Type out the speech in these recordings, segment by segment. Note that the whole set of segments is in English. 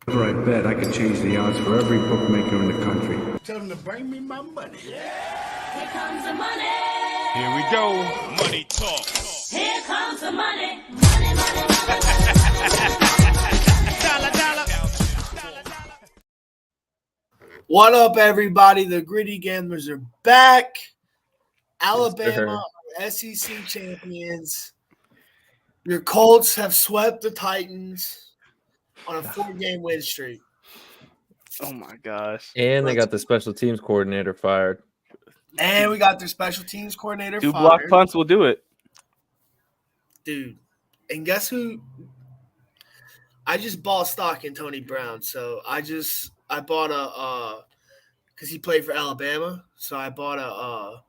Whenever I bet, I could change the odds for every bookmaker in the country. Tell them to bring me my money. Here comes the money. Here we go. Money talk. Here comes the money. Money, money, money. Dollar, dollar. What up, everybody? The Gritty Gamblers are back. Alabama are SEC champions. Your Colts have swept the Titans on a 4-game win streak. Oh my gosh. And they got the special teams coordinator fired. And we got their special teams coordinator Two fired. block punts will do it. Dude. And guess who? I just bought stock in Tony Brown. So I bought a because he played for Alabama. So I bought a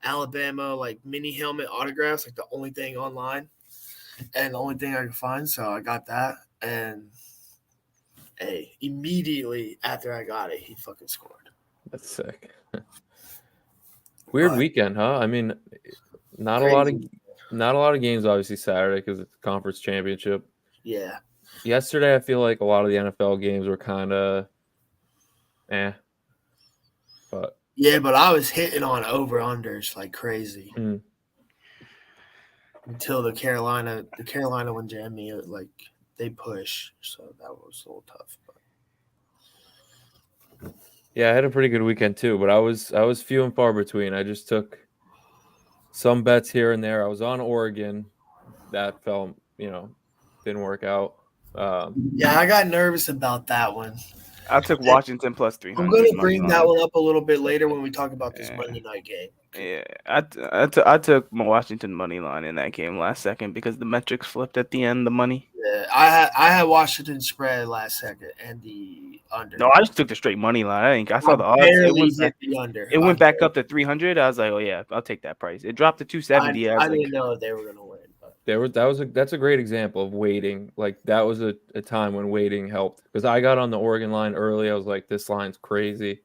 Alabama like mini helmet autographs, like the only thing online and the only thing I could find. So I got that. And hey, immediately after I got it, he fucking scored. That's sick. Weird weekend, huh? I mean, not a lot of games obviously Saturday because it's the conference championship. Yeah. Yesterday, I feel like a lot of the NFL games were kind of, but Yeah, but I was hitting on over-unders like crazy until the Carolina one jammed me. Like they push, so that was a little tough. But yeah, I had a pretty good weekend too. But I was few and far between. I just took some bets here and there. I was on Oregon, that fell, didn't work out. Yeah, I got nervous about that one. I took Washington plus 300. I'm going to bring that one up a little bit later when we talk about this Monday night game. Yeah, I took my Washington money line in that game last second because the metrics flipped at the end. The money. Yeah, I had Washington spread last second and the under. No, I just took the straight money line. I saw the odds. It went back up to 300. I was like, oh yeah, I'll take that price. It dropped to 270. I didn't know they were going to win. That's a great example of waiting. Like that was a time when waiting helped because I got on the Oregon line early. I was like, this line's crazy,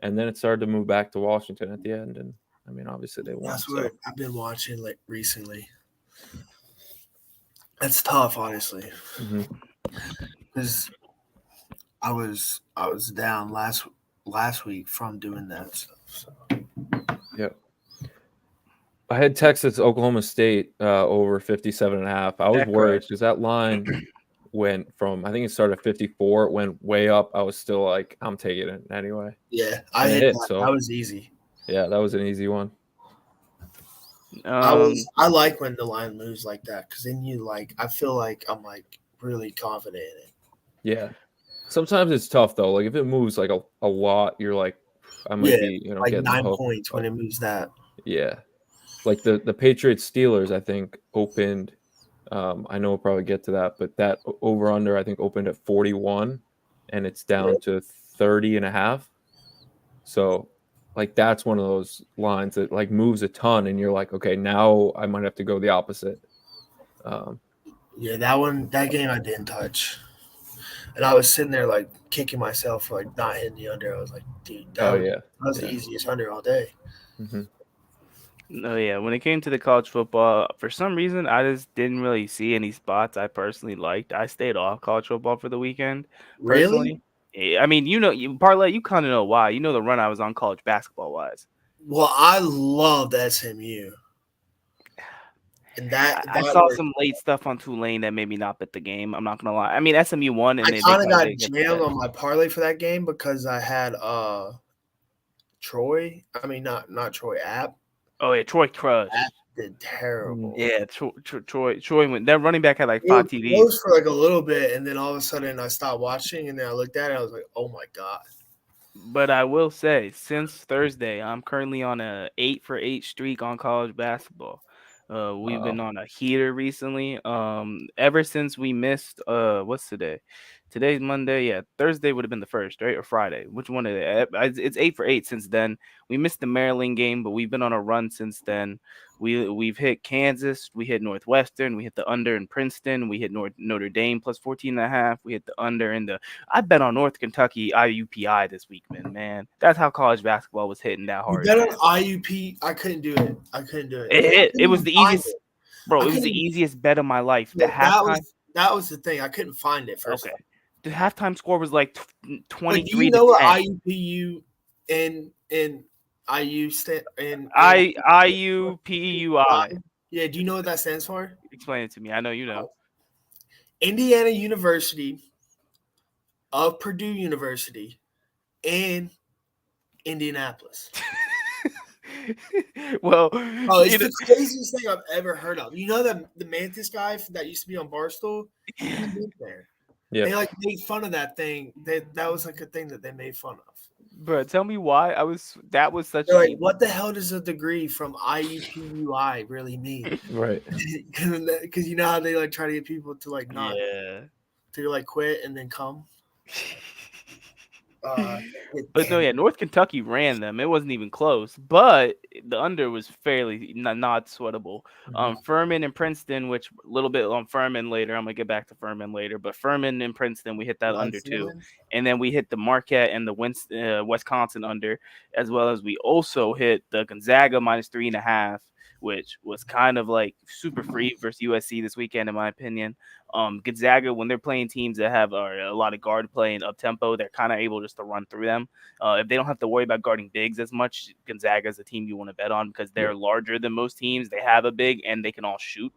and then it started to move back to Washington at the end. And I mean, obviously they won. That's what I've been watching like recently. That's tough, honestly, because I was down last week from doing that stuff. So. Yep. I had Texas, Oklahoma State over 57.5. I was worried because that line went from, I think it started at 54. It went way up. I was still like, I'm taking it anyway. Yeah, I hit that. So that was easy. Yeah, that was an easy one. I like when the line moves like that because then I feel like I'm like really confident in it. Yeah. Sometimes it's tough though. Like if it moves like a lot, you're like, I might be, like getting 9 points when it moves that. Yeah. Like the Patriots Steelers, I think opened. I know we'll probably get to that, but that over under I think opened at 41, and it's down to 30.5. So, like that's one of those lines that like moves a ton, and you're like, okay, now I might have to go the opposite. Yeah, that game I didn't touch, and I was sitting there like kicking myself for like not hitting the under. I was like, dude, that was the easiest under all day. Mm-hmm. No, yeah. When it came to the college football, for some reason, I just didn't really see any spots I personally liked. I stayed off college football for the weekend. Really? I mean, you parlay, you kind of know why. You know the run I was on college basketball wise. Well, I loved SMU. And I saw some late stuff on Tulane that made me not bet the game. I'm not gonna lie. I mean, SMU won, and I kind of got jammed on my parlay for that game because I had Troy. I mean, not Troy App. Oh yeah, Troy Crush did terrible. Yeah, Troy went. That running back had like 5 TDs. Close for like a little bit, and then all of a sudden I stopped watching, and then I looked at it, and I was like, "Oh my god!" But I will say, since Thursday, I'm currently on a 8-for-8 streak on college basketball. We've been on a heater recently. Ever since we missed, what's today? Today's Monday. Yeah, Thursday would have been the first, right? Or Friday. Which one is it? It's 8-for-8 since then. We missed the Maryland game, but we've been on a run since then. We've hit Kansas, we hit Northwestern, we hit the under in Princeton, we hit Notre Dame plus 14.5, we hit the under in I bet on North Kentucky IUPI this week, man. That's how college basketball was hitting that hard. You bet on IUP? I couldn't do it. It was the easiest, bro. It was the easiest bet of my life. Yeah, that was the thing. I couldn't find it first. Okay. The halftime score was like But do 23 you to know what 10. IUPU and IU stand and IUPUI. Yeah, do you know what that stands for? Explain it to me. I know you know. Indiana University of Purdue University and Indianapolis. Well, Oh, it's the craziest thing I've ever heard of. You know the Mantis guy that used to be on Barstool? He lived there. Yeah. They like made fun of that thing. That was like a thing that they made fun of. bro, tell me why that was such They're a like, what the hell does a degree from IUPUI really mean? Right. Because you know how they like try to get people to like not yeah. to like quit and then come. But no, yeah, North Kentucky ran them. It wasn't even close, but the under was fairly not sweatable. Furman and Princeton, which a little bit on Furman later. I'm gonna get back to Furman later, but Furman and Princeton, we hit that under too, and then we hit the Marquette and the Wisconsin under, as well as we also hit the Gonzaga -3.5, which was kind of like super free versus USC this weekend, in my opinion. Gonzaga, when they're playing teams that have a lot of guard play and up tempo, they're kind of able just to run through them. If they don't have to worry about guarding bigs as much, Gonzaga is a team you want to bet on because they're larger than most teams. They have a big and they can all shoot.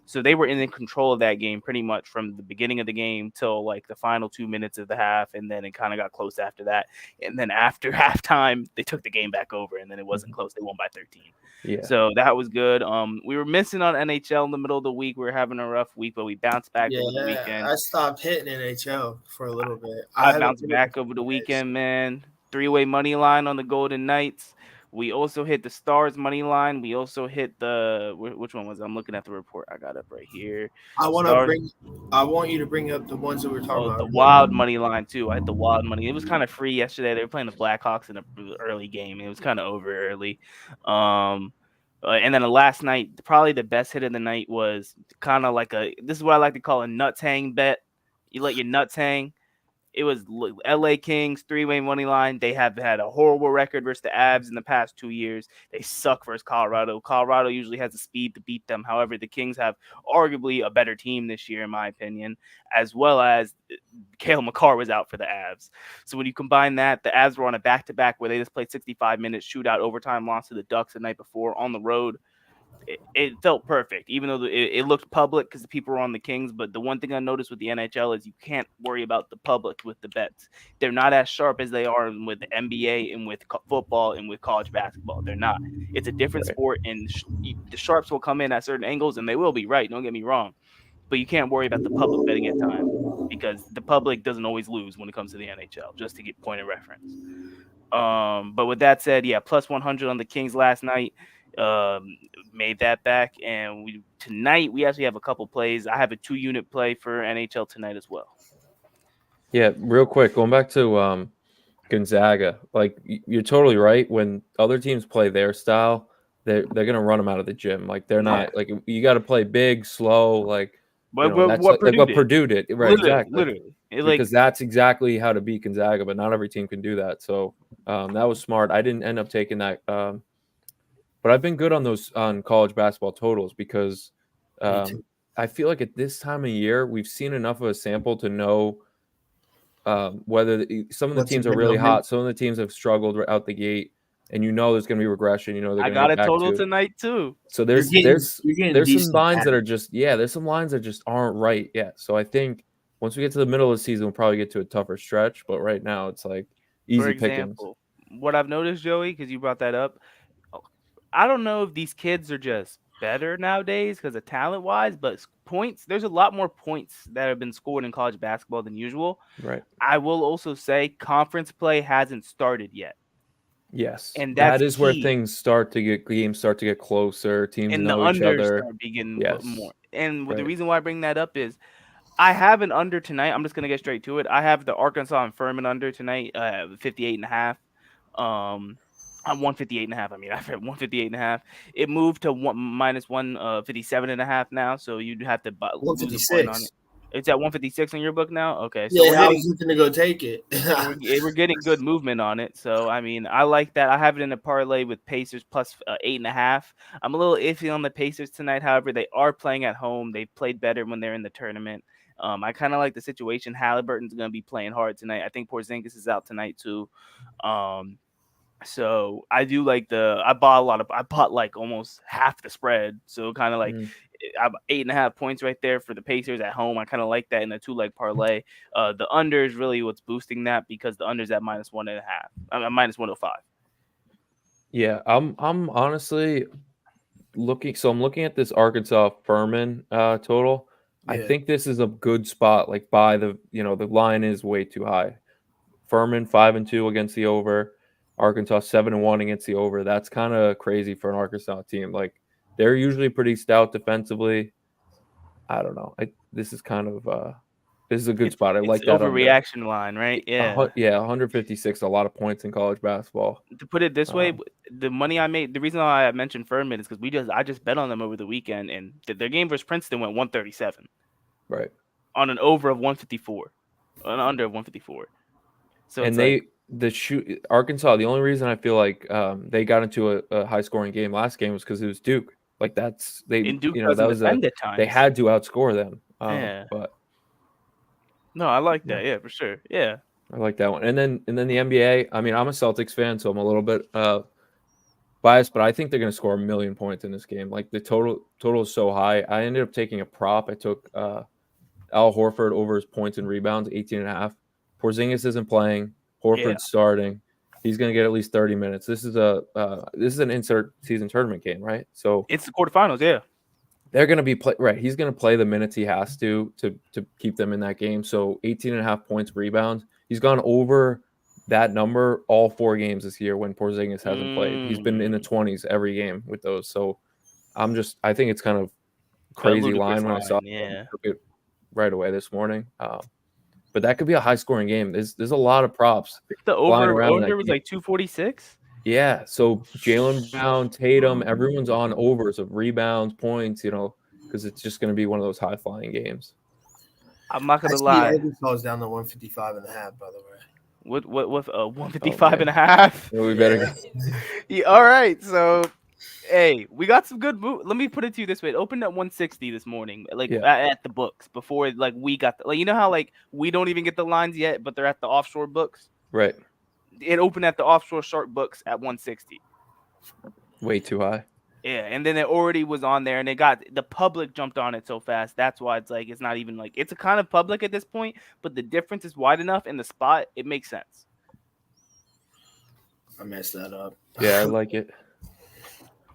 So they were in control of that game pretty much from the beginning of the game till like the final 2 minutes of the half, and then it kind of got close after that. And then after halftime, they took the game back over, and then it wasn't close. They won by 13. Yeah. So that was good. We were missing on NHL in the middle of the week. We were having a rough week, but we bounced back over the weekend. I stopped hitting NHL for a little bit. I bounced back over the weekend, man. 3-way money line on the Golden Knights. We also hit the Stars money line. We also hit the which one was it? I'm looking at the report. I got up right here. I want you to bring up the ones that we're talking about. The Wild money line too. I hit the Wild money. It was kind of free yesterday. They were playing the Blackhawks in an early game. It was kind of over early. And then last night, probably the best hit of the night was kind of like this is what I like to call a nuts hang bet. You let your nuts hang. It was LA Kings 3-way money line. They have had a horrible record versus the Avs in the past 2 years. They suck versus Colorado. Colorado usually has the speed to beat them. However, the Kings have arguably a better team this year, in my opinion, as well as Cale Makar was out for the Avs. So when you combine that, the Avs were on a back-to-back where they just played 65 minutes, shootout, overtime loss to the Ducks the night before on the road. It felt perfect, even though it looked public because the people were on the Kings. But the one thing I noticed with the NHL is you can't worry about the public with the bets. They're not as sharp as they are with the NBA and with football and with college basketball. They're not. It's a different sport, and the sharps will come in at certain angles, and they will be right. Don't get me wrong. But you can't worry about the public betting at times because the public doesn't always lose when it comes to the NHL, just to get point of reference. But with that said, yeah, plus 100 on the Kings last night. Made that back, and tonight we actually have a couple plays. I have a 2-unit play for NHL tonight as well. Yeah, real quick, going back to Gonzaga, like you're totally right. When other teams play their style, they're gonna run them out of the gym. Like they're not like you got to play big, slow, like what Purdue did, right? Literally, because that's exactly how to beat Gonzaga, but not every team can do that. So that was smart. I didn't end up taking that. But I've been good on college basketball totals because I feel like at this time of year we've seen enough of a sample to know whether some of the teams are really hot, some of the teams have struggled out the gate, and there's going to be regression. I got a total tonight too. So there's some lines that are there's some lines that just aren't right yet. So I think once we get to the middle of the season, we'll probably get to a tougher stretch. But right now it's like easy pickings. What I've noticed, Joey, because you brought that up. I don't know if these kids are just better nowadays because of talent-wise, but points, there's a lot more points that have been scored in college basketball than usual. Right. I will also say conference play hasn't started yet. Yes. And that is where games start to get closer. Teams and know each other. Start beginning more. And the reason why I bring that up is I have an under tonight. I'm just going to get straight to it. I have the Arkansas and Furman under tonight, 58.5. I'm 158.5. I mean, I've had 158.5. It moved to -157.5 now, so you'd have to lose a point on it. It's at 156 on your book now. Okay, so I was looking to go take it. we're getting good movement on it. So I mean, I like that. I have it in a parlay with Pacers plus 8.5. I'm a little iffy on the Pacers tonight. However, they are playing at home. They played better when they're in the tournament. I kind of like the situation. Halliburton's going to be playing hard tonight. I think Porzingis is out tonight too. So I do like I bought like almost half the spread. So kind of like I'm 8.5 points right there for the Pacers at home. I kind of like that in a 2-leg parlay. The under is really what's boosting that because the under's at -1.5. Minus 105. Yeah, I'm honestly looking. So I'm looking at this Arkansas Furman total. I Yeah. think this is a good spot. Like the line is way too high. Furman 5-2 against the over. Arkansas 7-1 against the over. That's kind of crazy for an Arkansas team. Like they're usually pretty stout defensively. I don't know. This is kind of this is a good spot. I like that overreaction line, right? Yeah. Yeah, 156. A lot of points in college basketball. To put it this way, the money I made, the reason why I mentioned Furman is because I just bet on them over the weekend, and their game versus Princeton went 137. Right. On an over of 154, an under of 154. So and Arkansas. The only reason I feel like they got into a high scoring game last game was because it was Duke. Like Duke they had to outscore them. Yeah. But no, I like that. Yeah, for sure. Yeah. I like that one. And then the NBA. I mean, I'm a Celtics fan, so I'm a little bit biased, but I think they're going to score 1 million points in this game. Like the total is so high. I ended up taking a prop. I took Al Horford over his points and rebounds, 18.5. Porzingis isn't playing. Horford's starting. He's going to get at least 30 minutes. This is an insert season tournament game, right? So it's the quarterfinals. Yeah. They're going to be right. He's going to play the minutes he has to keep them in that game. So 18.5 points, rebounds. He's gone over that number all 4 games this year when Porzingis hasn't played. He's been in the 20s every game with those. So I think it's kind of crazy line when I saw it right away this morning. But that could be a high scoring game. There's a lot of props. The over was like 246. Yeah, so Jaylen Brown, Tatum, everyone's on overs of rebounds, points, because it's just going to be one of those high-flying games. I'm not going to lie. Arkansas is down to 155.5, by the way. What 155.5? Yeah, we better. Yeah, all right, so hey, we got some good move. Let me put it to you this way: it opened at 160 this morning, at the books before we got you know how we don't even get the lines yet, but they're at the offshore books. Right. It opened at the offshore sharp books at 160. Way too high. Yeah, and then it already was on there, and the public jumped on it so fast. That's why it's not even it's a kind of public at this point, but the difference is wide enough in the spot. It makes sense. I messed that up. Yeah, I like it.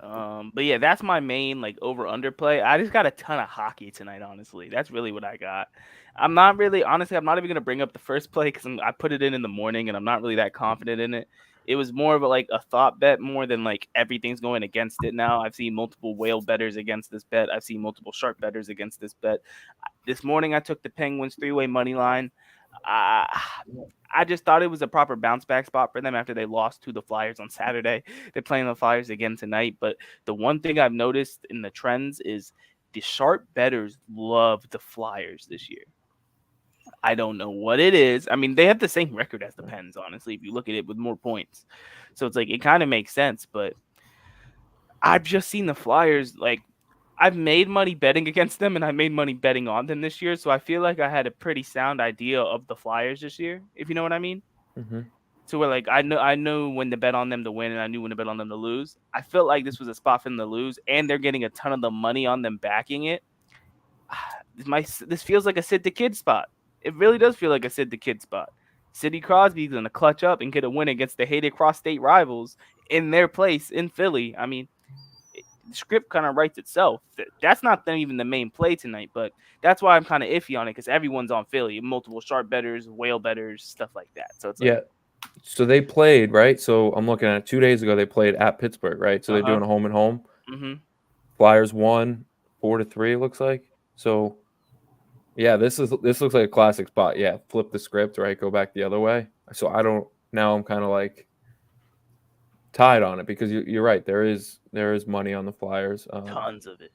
But yeah, that's my main over under play. I just got a ton of hockey tonight. Honestly, that's really what I got. I'm not even gonna bring up the first play because I put it in the morning, and I'm not really that confident in it. It was more of a thought bet more than everything's going against it now. I've seen multiple whale bettors against this bet. I've seen multiple sharp bettors against this bet. This morning I took the Penguins 3-way money line. I just thought it was a proper bounce back spot for them after they lost to the Flyers on Saturday. They're playing the Flyers again tonight. But the one thing I've noticed in the trends is the sharp bettors love the Flyers this year. I don't know what it is. I mean, they have the same record as the Pens, honestly, if you look at it with more points. So it's it kind of makes sense. But I've just seen the Flyers, I've made money betting against them, and I made money betting on them this year. So I feel like I had a pretty sound idea of the Flyers this year, if you know what I mean. Mm-hmm. So where I know when to bet on them to win, and I knew when to bet on them to lose. I felt like this was a spot for them to lose, and they're getting a ton of the money on them backing it. This feels like a Sid the Kid spot. It really does feel like a Sid the Kid spot. Sidney Crosby's going to clutch up and get a win against the hated cross-state rivals in their place in Philly. I mean, the script kind of writes itself. That's not even the main play tonight, but that's why I'm kind of iffy on it because everyone's on Philly. Multiple sharp bettors, whale bettors, stuff like that. So it's So they played, right? So I'm looking at it 2 days ago. They played at Pittsburgh, right? So they're doing a home and home. Mm-hmm. Flyers won 4-3. It looks like. So yeah, this looks like a classic spot. Yeah, flip the script, right? Go back the other way. So now I'm kind of tied on it because you're right. There is money on the Flyers. Tons of it.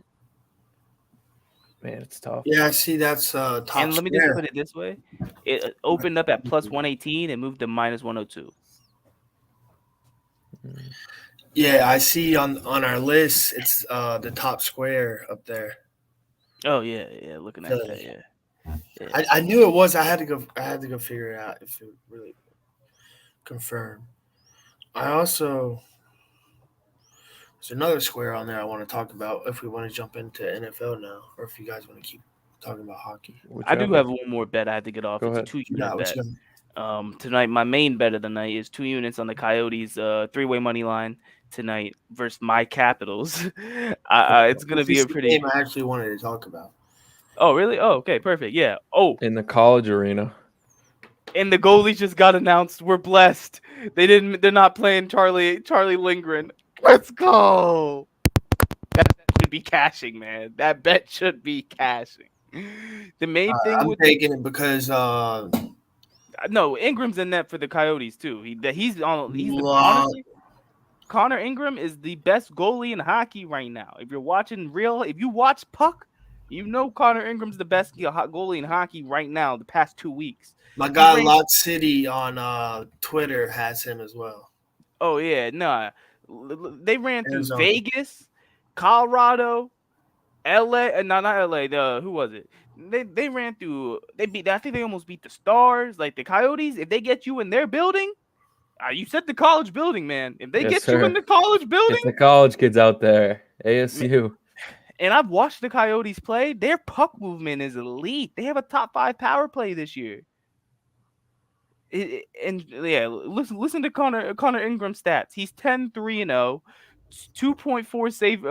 Man, it's tough. Yeah, I see that's top. And let me just put it this way: it opened up at plus 118 and moved to minus 102. Yeah, I see on our list it's the top square up there. Oh yeah, looking at that, yeah. I knew it was. I had to go figure it out if it really confirmed. I also there's another square on there I want to talk about if we want to jump into NFL now, or if you guys want to keep talking about hockey. I do Whichever. have one more bet I had to get off. Go It's ahead. a 2 Yeah, unit what's bet. your- Tonight, my main bet of the night is 2 units on the Coyotes, 3-way money line tonight versus my Capitals. It's gonna be This a is the pretty. game I actually wanted to talk about. Oh, really? Oh, okay, perfect. Yeah. Oh, In the college arena. and the goalies just got announced. We're blessed. They're not playing Charlie Lindgren. Let's go. That should be cashing, man. That bet should be cashing. The main thing I'm with taking it because no, Ingram's in net for the Coyotes too. He's Wow. honestly, Connor Ingram is the best goalie in hockey right now. If you watch puck, you know Connor Ingram's the best goalie in hockey right now. The past 2 weeks. my guy ranked- Lot City on Twitter has him as well. Oh yeah, nah. They ran through Arizona. Vegas, Colorado, LA, not LA. Who was it? They ran through. They beat. I think they almost beat the Stars. Like the Coyotes, if they get you in their building, you said the college building, man. If they Yes, get sir. you in the college building, It's the college kids out there. ASU. and I've watched the Coyotes play, their puck movement is elite. They have a top 5 power play this year. Listen to Connor Ingram stats. He's 10-3-0, 2.4 save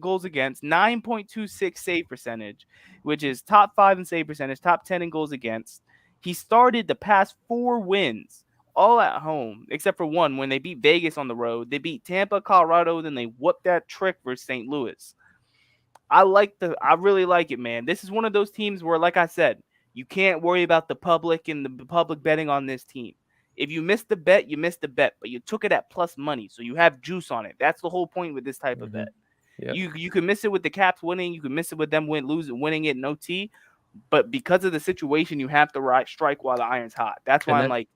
goals against, 9.26 save percentage, which is top 5 in save percentage, top 10 in goals against. He started the past 4 wins all at home, except for one when they beat Vegas on the road. They beat Tampa, Colorado, then they whooped that trick versus St. Louis. I really like it, man. This is one of those teams where, like I said, you can't worry about the public and the public betting on this team. If you missed the bet, you missed the bet, but you took it at plus money, so you have juice on it. That's the whole point with this type of bet. Yep. You can miss it with the Caps winning, you can miss it with them winning it in OT, but because of the situation, you have to strike while the iron's hot. That's why I'm like,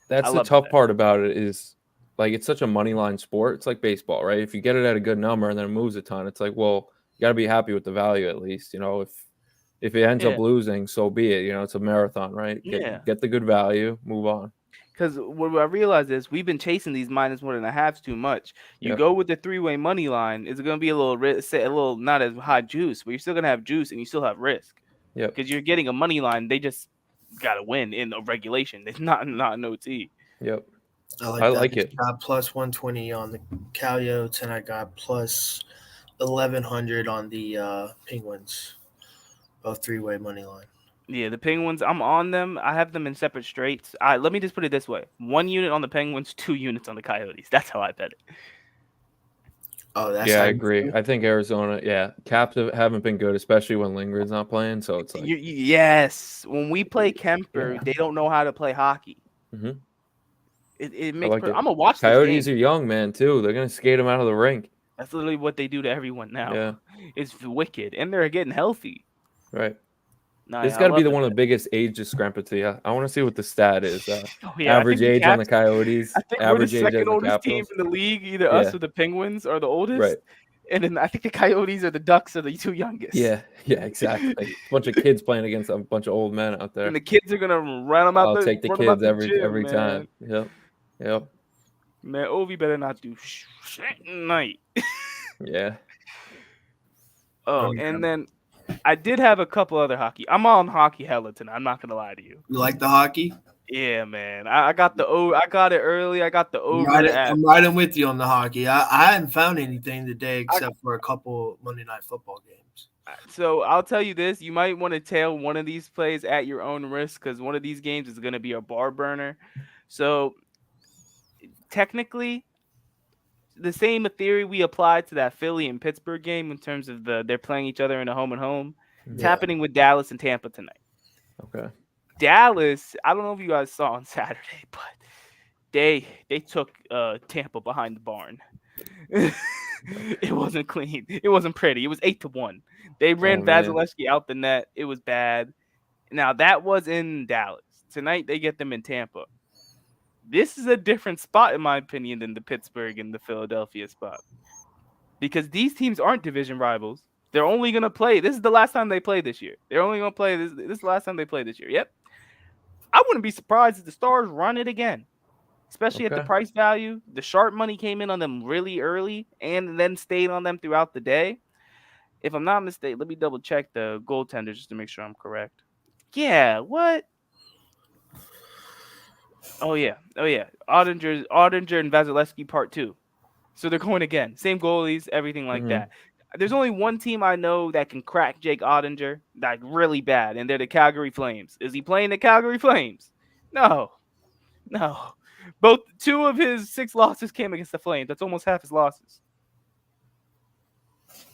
That's I the love tough that. part about it is like it's such a money line sport. It's like baseball, right? If you get it at a good number and then it moves a ton, it's like, well, you got to be happy with the value at least. You know, if it ends up losing, so be it. You know, it's a marathon, right? Get the good value, move on. Because what I realize is we've been chasing these -1.5s too much. You go with the 3-way money line, it's going to be a little not as high juice, but you're still going to have juice and you still have risk. Yeah, because you're getting a money line. They just got to win in a regulation. It's not an OT. Yep. I like it. Got plus 120 on the Coyotes, and I got plus 1,100 on the Penguins. Both 3-way money line. Yeah, the Penguins, I'm on them. I have them in separate straights. Let me just put it this way. 1 unit on the Penguins, 2 units on the Coyotes. That's how I bet it. Oh, that's I agree. I think Arizona, Caps haven't been good, especially when Lindgren's not playing. So it's like yes, when we play Kemper, they don't know how to play hockey. Mhm. It makes. like it. I'm gonna watch. Coyotes this game. are young, man, too. They're gonna skate them out of the rink. That's literally what they do to everyone now. Yeah, It's wicked, and they're getting healthy. right. Nah, This I got to be love one it. of the biggest age discrepancy. I want to see what the stat is. Oh, yeah, I average think age on the Coyotes. I think Average we're age the as second the oldest team Capitals. in the league. Either us or the Penguins are the oldest. Right. And then I think the Coyotes or the Ducks are the 2 youngest. Yeah, exactly. A bunch of kids playing against a bunch of old men out there. And the kids are gonna run them out. I'll take the run 'em out kids the every gym, time. man. Yep. Man, Ovi better not do shit tonight. Yeah. Oh, and then I did have a couple other hockey. I'm on hockey hella tonight. I'm not gonna lie to you. You like the hockey? Yeah, man. I got I got it early. I got the over. I'm riding with you on the hockey. I hadn't found anything today except for a couple Monday Night Football games. So I'll tell you this: you might want to tail one of these plays at your own risk because one of these games is going to be a bar burner. So technically, the same theory we applied to that Philly and Pittsburgh game in terms of they're playing each other in a home and home. It's happening with Dallas and Tampa tonight. Okay. Dallas, I don't know if you guys saw on Saturday, but they took Tampa behind the barn. It wasn't clean. It wasn't pretty. It was 8-1. They ran Vasilevsky out the net. It was bad. Now that was in Dallas. Tonight they get them in Tampa. This is a different spot, in my opinion, than the Pittsburgh and the Philadelphia spot. Because these teams aren't division rivals. They're only gonna play. This is the last time they play this year. They're only gonna play this. This is the last time they play this year. Yep. I wouldn't be surprised if the Stars run it again, especially at the Okay. price value. The sharp money came in on them really early and then stayed on them throughout the day. If I'm not mistaken, let me double check the goaltenders just to make sure I'm correct. Yeah, what? Oh yeah. Ottinger and Vasilevsky part 2. So they're going again. Same goalies, everything like Mhm. that. There's only one team I know that can crack Jake Ottinger, like really bad, and they're the Calgary Flames. Is he playing the Calgary Flames? No. Both 2 of his 6 losses came against the Flames. That's almost half his losses.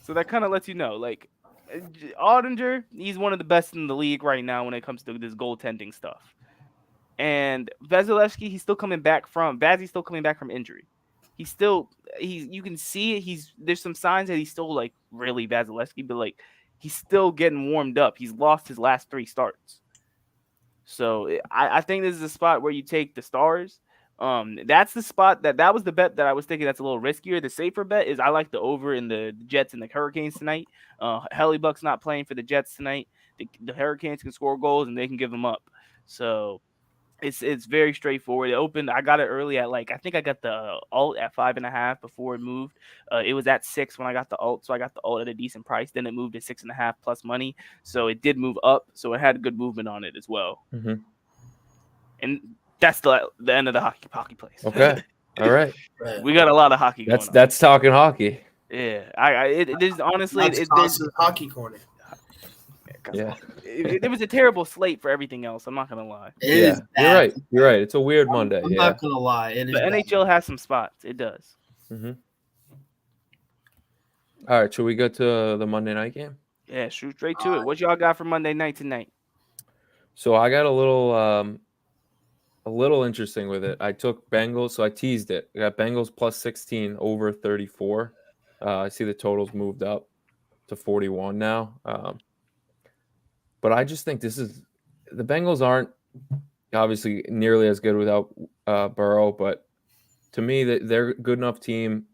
So that kind of lets you know, like, Ottinger, he's one of the best in the league right now when it comes to this goaltending stuff. And Vasilevsky, he's still coming back from injury. You can see it. There's some signs that he's still like really Vasilevsky, but like he's still getting warmed up. He's lost his last 3 starts. So I think this is a spot where you take the Stars. That's the spot that was the bet that I was thinking that's a little riskier. The safer bet is I like the over in the Jets and the Hurricanes tonight. Hellebuck's not playing for the Jets tonight. The Hurricanes can score goals and they can give them up. So it's very straightforward. It opened. I got it early at I think I got the alt at 5.5 before it moved. It was at 6 when I got the alt, so I got the alt at a decent price. Then it moved to 6.5 plus money, so it did move up. So it had good movement on it as well. Mhm. And that's the end of the hockey plays. Okay. All right. Right. We got a lot of hockey. That's going on. that's talking hockey. Yeah. It is honestly. That's Toss's hockey corner. Yeah. It was a terrible slate for everything else. I'm not gonna lie. It is You're bad. right. You're right. It's a weird Monday. I'm Yeah. not gonna lie. It is The bad. NHL has some spots. It does. Mm-hmm. All right. Should we go to the Monday night game? Yeah. Shoot straight to it. What y'all got for Monday night tonight? So I got a little interesting with it. I took Bengals, so I teased it. I got Bengals plus 16 over 34. I see the totals moved up to 41 now. But I just think the Bengals aren't obviously nearly as good without Burrow, but to me, they're a good enough team.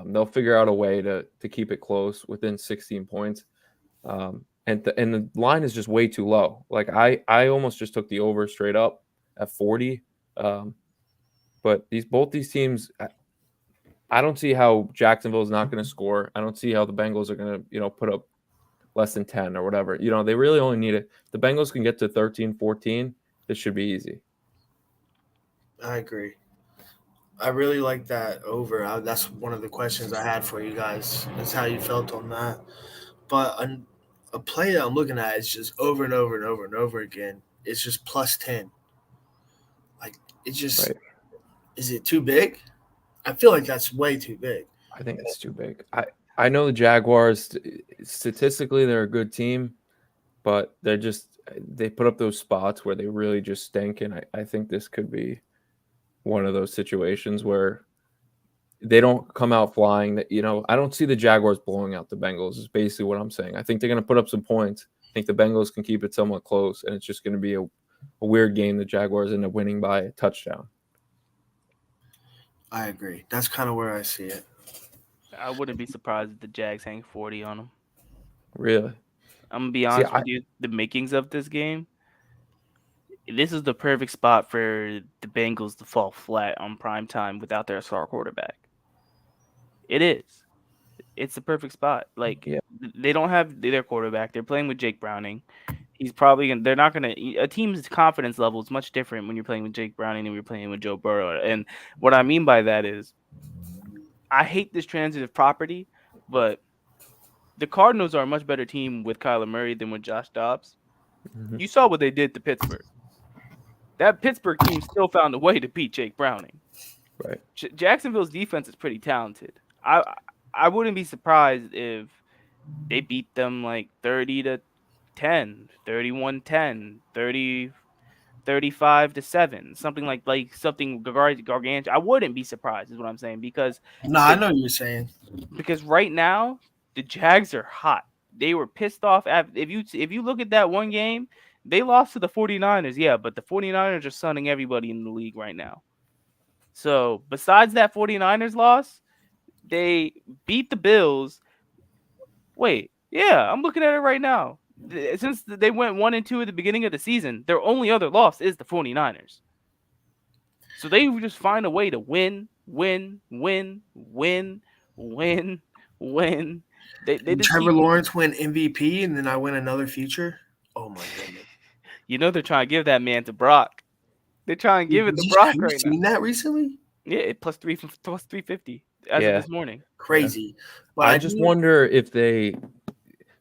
They'll figure out a way to keep it close within 16 points. And the line is just way too low. Like I almost just took the over straight up at 40. But both these teams, I don't see how Jacksonville is not going to score. I don't see how the Bengals are going to, put up less than 10 or whatever. They really only need it. The Bengals can get to 13, 14. This should be easy. I agree. I really like that over. That's one of the questions I had for you guys. Is how you felt on that. But a play that I'm looking at is just over and over and over and over again. It's just plus 10. Like, it's just Right. Is it too big? I feel like that's way too big. I think it's too big. I know the Jaguars, statistically, they're a good team, but they put up those spots where they really just stink. And I think this could be one of those situations where they don't come out flying. I don't see the Jaguars blowing out the Bengals is basically what I'm saying. I think they're going to put up some points. I think the Bengals can keep it somewhat close, and it's just going to be a weird game. The Jaguars end up winning by a touchdown. I agree. That's kind of where I see it. I wouldn't be surprised if the Jags hang 40 on them. Really? I'm going to be honest with you. The makings of this game, this is the perfect spot for the Bengals to fall flat on prime time without their star quarterback. It is. It's the perfect spot. They don't have their quarterback. They're playing with Jake Browning. He's probably going to – they're not going to – a team's confidence level is much different when you're playing with Jake Browning than when you're playing with Joe Burrow. And what I mean by that is I hate this transitive property, but the Cardinals are a much better team with Kyler Murray than with Josh Dobbs. Mm-hmm. You saw what they did to Pittsburgh. That Pittsburgh team still found a way to beat Jake Browning. Right. Jacksonville's defense is pretty talented. I wouldn't be surprised if they beat them like 30-10, 31-10, 35-7, something like something gargantuan. I wouldn't be surprised, is what I'm saying, because I know what you're saying. Because right now the Jags are hot. They were pissed off. If you look at that one game, they lost to the 49ers, yeah, but the 49ers are sunning everybody in the league right now. So besides that 49ers loss, they beat the Bills. Wait, Yeah, I'm looking at it right now. Since they went 1-2 at the beginning of the season, their only other loss is the 49ers. So they just find a way to win. They Did just Trevor keep, Lawrence win MVP and then I win another future? Oh my goodness. they're trying to give that man to Brock. They're trying to give it to Brock Have you right now. seen that recently? Yeah, plus 350 as Yeah. of this morning. Crazy. But I just wonder if they.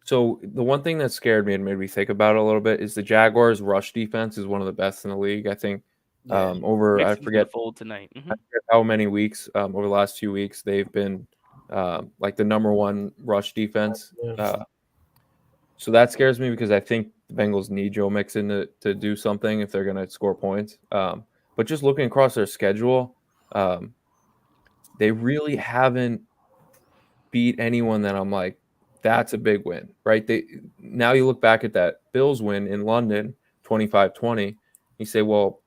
So the one thing that scared me and made me think about it a little bit is the Jaguars' rush defense is one of the best in the league. I think over I Mixon's gonna forget fold tonight. how many weeks over the last few weeks they've been like the number one rush defense. So that scares me because I think the Bengals need Joe Mixon to do something if they're going to score points. But just looking across their schedule, they really haven't beat anyone that I'm like, that's a big win, right? Now you look back at that Bills win in London, 25-20. You say, well,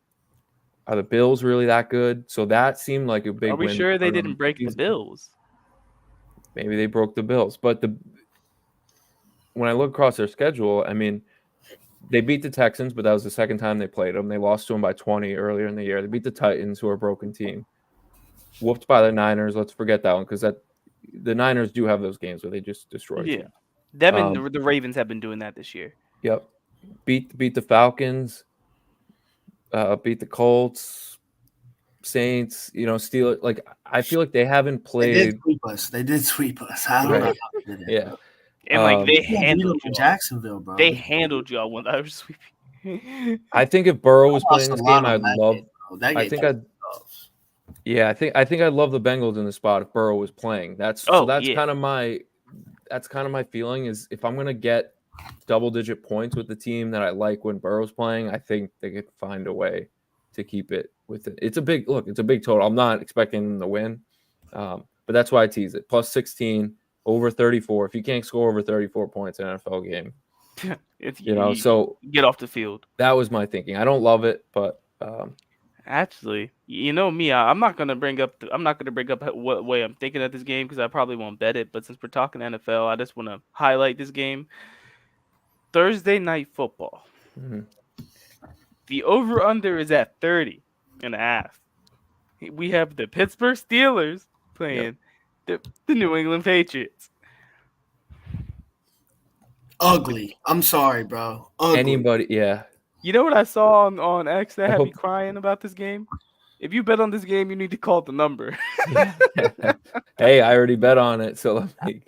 are the Bills really that good? So that seemed like a big win. Are we sure they for them. didn't break the Bills? Maybe they broke the Bills. But when I look across their schedule, I mean, they beat the Texans, but that was the second time they played them. They lost to them by 20 earlier in the year. They beat the Titans, who are a broken team. Whooped by the Niners. Let's forget that one because the Niners do have those games where they just destroy. Yeah, them and the Ravens have been doing that this year. Yep. Beat the Falcons. Beat the Colts, Saints. Steelers. Like I feel like they haven't played. They did sweep us. I don't know how they did it. Yeah. And like they handled you Jacksonville, bro. They handled y'all when I was sweeping. I think if Burrow was playing this game, I'd love. I think I think I'd love the Bengals in the spot if Burrow was playing. That's kind of my feeling is if I'm gonna get double-digit points with the team that I like when Burrow's playing, I think they could find a way to keep it with it. It's a big total. I'm not expecting them to win, but that's why I tease it. Plus 16, over 34. If you can't score over 34 points in an NFL game, so get off the field. That was my thinking. I don't love it, but actually, you know me, I'm not gonna bring up what way I'm thinking of this game because I probably won't bet it. But since we're talking NFL, I just want to highlight this game. Thursday night football. Mm-hmm. The over-under is at 30.5. We have the Pittsburgh Steelers playing the New England Patriots. Ugly. I'm sorry, bro. Ugly. Anybody, yeah. You know what I saw on X that had me crying about this game? If you bet on this game, you need to call the number. Hey, I already bet on it, so let me.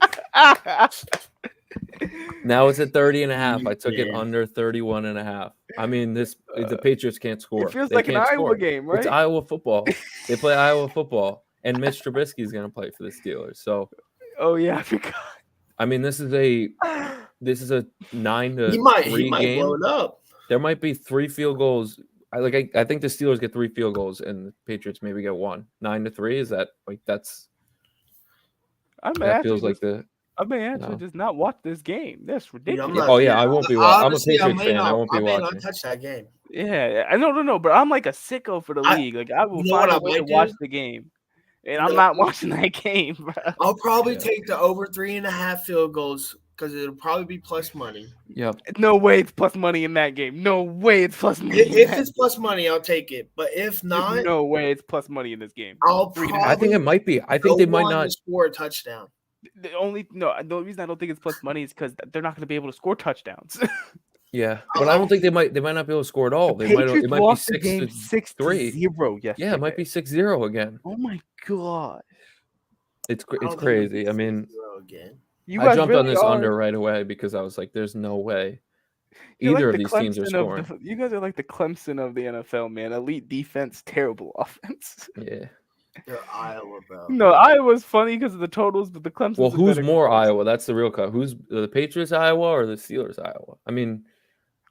Now it's at 30.5. I took it under 31.5. I mean, the Patriots can't score. It feels like an Iowa game, right? It's Iowa football. They play Iowa football, and Mitch Trubisky is going to play for the Steelers. So, oh yeah, I forgot. I mean, this is a 9-3 he might game. blow it up. There might be 3 field goals. I think the Steelers get 3 field goals, and the Patriots maybe get 1. 9-3. Is that like that's? That feels like the. I may actually just not watch this game. That's ridiculous. I won't be watching. I'm a Patriots fan. I won't be watching. I may not touch that game. Yeah, I no, but I'm like a sicko for the league. Like I will find a way to watch the game, and I'm not watching that game, bro. I'll probably take the over 3.5 field goals because it'll probably be plus money. Yep. No way it's plus money in that game. No way it's plus money. If it's plus money, I'll take it. But if not, no way it's plus money in this game. I think it might be. I think they might not score a touchdown. The reason I don't think it's plus money is because they're not going to be able to score touchdowns. Yeah, but I don't think they might not be able to score at all. It might be 6-3. Yes. Yeah, it might be 6-0 again. Oh my god. It's crazy. I mean, I jumped on this under right away because I was like, "There's no way either of these teams are scoring." You guys are like the Clemson of the NFL, man. Elite defense, terrible offense. Yeah. They're Iowa, bro. No, Iowa's funny because of the totals, but the Clemson. Well, who's more Iowa? That's the real cut. Who's the Patriots Iowa or the Steelers Iowa? I mean,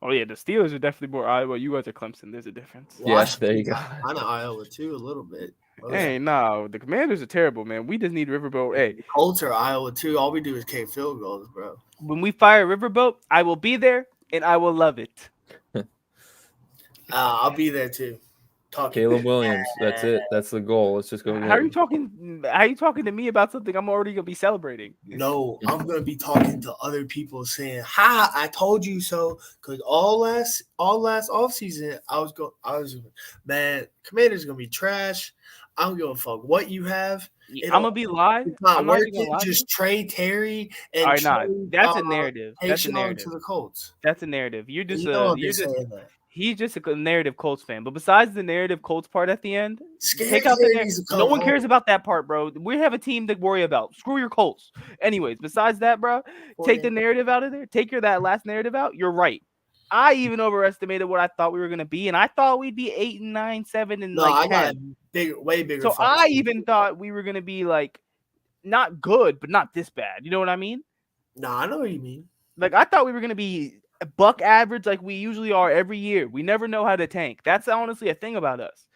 oh yeah, the Steelers are definitely more Iowa. You guys are Clemson. There's a difference. Yes, there you go. I'm Iowa too, a little bit. Hey, no, the Commanders are terrible, man. We just need Riverboat. Hey, Colts are Iowa too. All we do is kick field goals, bro. When we fire Riverboat, I will be there and I will love it. I'll be there too. talking. Caleb Williams. That's it. That's the goal. Let's just go get How are you him. talking? How are you talking to me about something I'm already gonna be celebrating? No, I'm gonna be talking to other people saying, "Ha! I told you so." Because all last offseason, man, Commander's gonna be trash. I don't give a fuck what you have. I'm gonna be live. It's not I'm not even working. gonna lie. Just trade Terry and All right, nah, trade, that's a narrative. That's a Tayshaun narrative. to the Colts. That's a narrative. You're just You know I've you're been just saying that. he's just a narrative Colts fan. But besides the narrative Colts part at the end, Scary take out the Terry narrative. needs to come No one cares home. about that part, bro. We have a team to worry about. Screw your Colts. Anyways, besides that, bro, take the narrative out of there. Take that last narrative out. You're right. I even overestimated what I thought we were gonna be, and I thought we'd be 8 and 9, 7 and No, like I 10. got way bigger. So fucking I team. even thought we were gonna be like not good, but not this bad. You know what I mean? No, I know what you mean. Like I thought we were gonna be a buck average like we usually are every year. We never know how to tank. That's honestly a thing about us.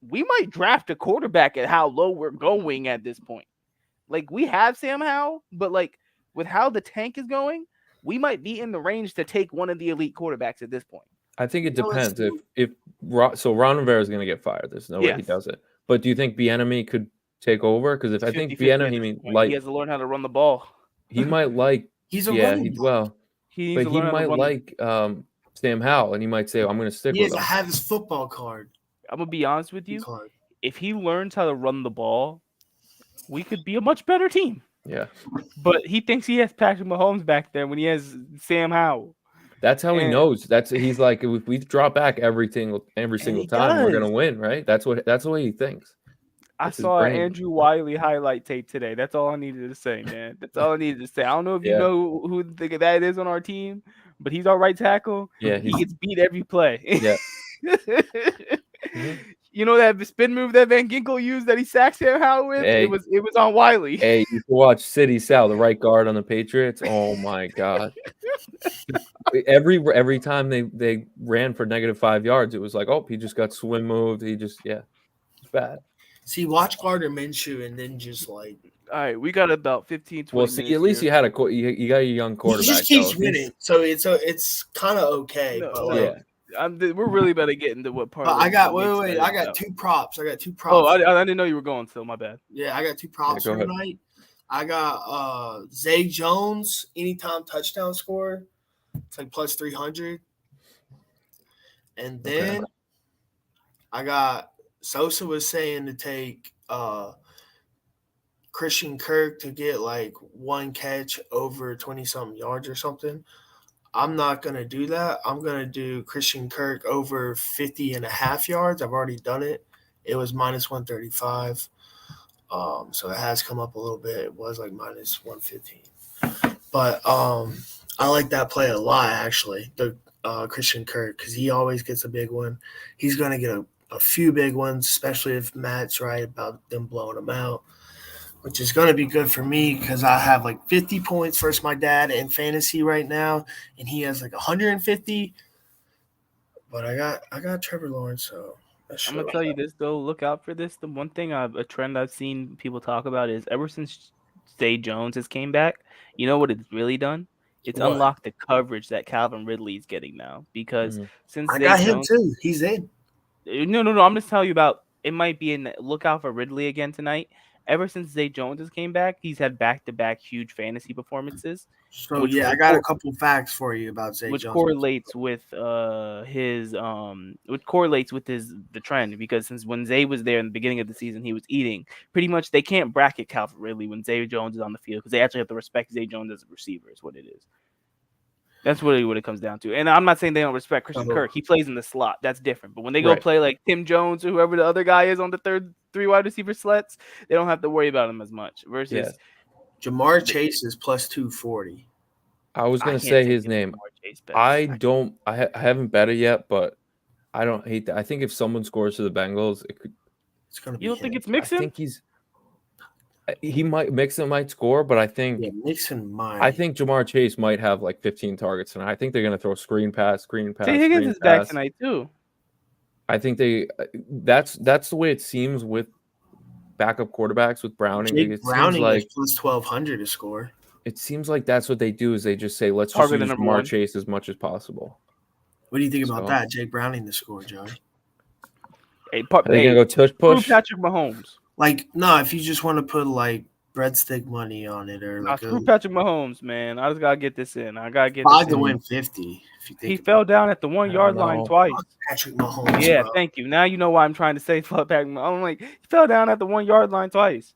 We might draft a quarterback at how low we're going at this point. Like we have Sam Howell, but like with how the tank is going, we might be in the range to take one of the elite quarterbacks at this point. I think it No, it's depends. So Ron Rivera is going to get fired. There's no way he Yes. does it. But do you think Bieniemy could take over? Because if I think 50-50 at this Bieniemy point. He has to learn how to run the ball. he might like He's a yeah running he, back. well, He needs but to he learn how to might run like Sam Howell, and he might say, "I'm going to stick He has with to him." have his football card. I'm gonna be honest with you. Card. If he learns how to run the ball, we could be a much better team. Yeah, But he thinks he has Patrick Mahomes back there when he has Sam Howell. that's how he And- knows. He's like, if we drop back every single he time, we're going does. to win, right? That's the way he thinks. I That's his saw brain. Andrew Wiley highlight tape today. That's all I needed to say, man. That's all I needed to say. I don't know if you Yeah. know who that is on our team, but he's our right tackle. Yeah, He gets beat every play. Yeah. Mhm. You know that spin move that Van Ginkel used that he sacked Sam Howell with? Hey. It was on Wiley. Hey, you should watch City Sal, the right guard on the Patriots. Oh my god! Every time they ran for -5 yards, it was like, oh, he just got swim moved. It's bad. See, watch Gardner Minshew and then just like All right, we got about 15, 20 Well, see, minutes at least here. you had you got a young quarterback. he just keeps though. winning, so it's kind of okay. No, but no. like, Yeah. We're really about to get into what part. but of I this got makes wait, it I got out. two props. I got two props. Oh, I didn't know you were going still. My bad. Yeah, I got two props go for ahead. tonight. I got Zay Jones anytime touchdown score. It's like plus 300. And then I got Sosa was saying to take Christian Kirk to get like one catch over 20-something yards or something. I'm not going to do that. I'm going to do Christian Kirk over 50.5 yards. I've already done it. It was minus 135. So it has come up a little bit. It was like minus 115. But I like that play a lot, actually, the Christian Kirk, because he always gets a big one. He's going to get a few big ones, especially if Matt's right about them blowing him out, which is going to be good for me because I have like 50 points versus my dad in fantasy right now, and he has like 150. But I got Trevor Lawrence, so that's I'm gonna tell you this though. Look out for this. The one thing a trend I've seen people talk about is ever since Zay Jones has came back, you know what it's really done? It's What? unlocked the coverage that Calvin Ridley is getting now because since I Zay got him Jones, too. He's in. No. I'm just telling you about. It might be in look out for Ridley again tonight. Ever since Zay Jones has came back, he's had back-to-back huge fantasy performances. So Which yeah, I will got a cor- couple facts for you about Zay which Jones. correlates with the trend because since when Zay was there in the beginning of the season, he was eating. Pretty much, they can't bracket Calvin Ridley when Zay Jones is on the field because they actually have to respect Zay Jones as a receiver. Is what it is. That's really what it comes down to. And I'm not saying they don't respect Christian Kirk. He plays in the slot. That's different. But when they go Right. play like Tim Jones or whoever the other guy is on the three wide receiver slats, they don't have to worry about him as much. Versus Yeah. Jamar Chase is plus 240. I was I going to can't say take his the name. Jamar Chase bets. I haven't bet it yet, but I don't hate that. I think if someone scores to the Bengals, it could. It's gonna be. You don't think him. it's Mixon? I think Mixon might score, but I think Mixon might. I think Jamar Chase might have like 15 targets tonight. I think they're going to throw screen pass. Jay Higgins is back tonight too. I think that's the way it seems with backup quarterbacks with Browning. Jake It Browning seems like is plus 1,200 to score. it seems like that's what they do is they just say let's just Target use the number Jamar one. Chase as much as possible. What do you think about So- that? Jake Browning to score, Joey. Hey, Are they gonna go tush screw push? Patrick Mahomes. Like, no, if you just want to put like breadstick money on it or like Screw a Patrick Mahomes, man. I just gotta get this in. I gotta get 5 this to in. win 50. If you think He about fell down at the 1 yard line know. twice. Patrick Mahomes, Yeah, bro. thank you. Now you know why I'm trying to say fuck Patrick Mahomes. I'm like, he fell down at the 1 yard line twice.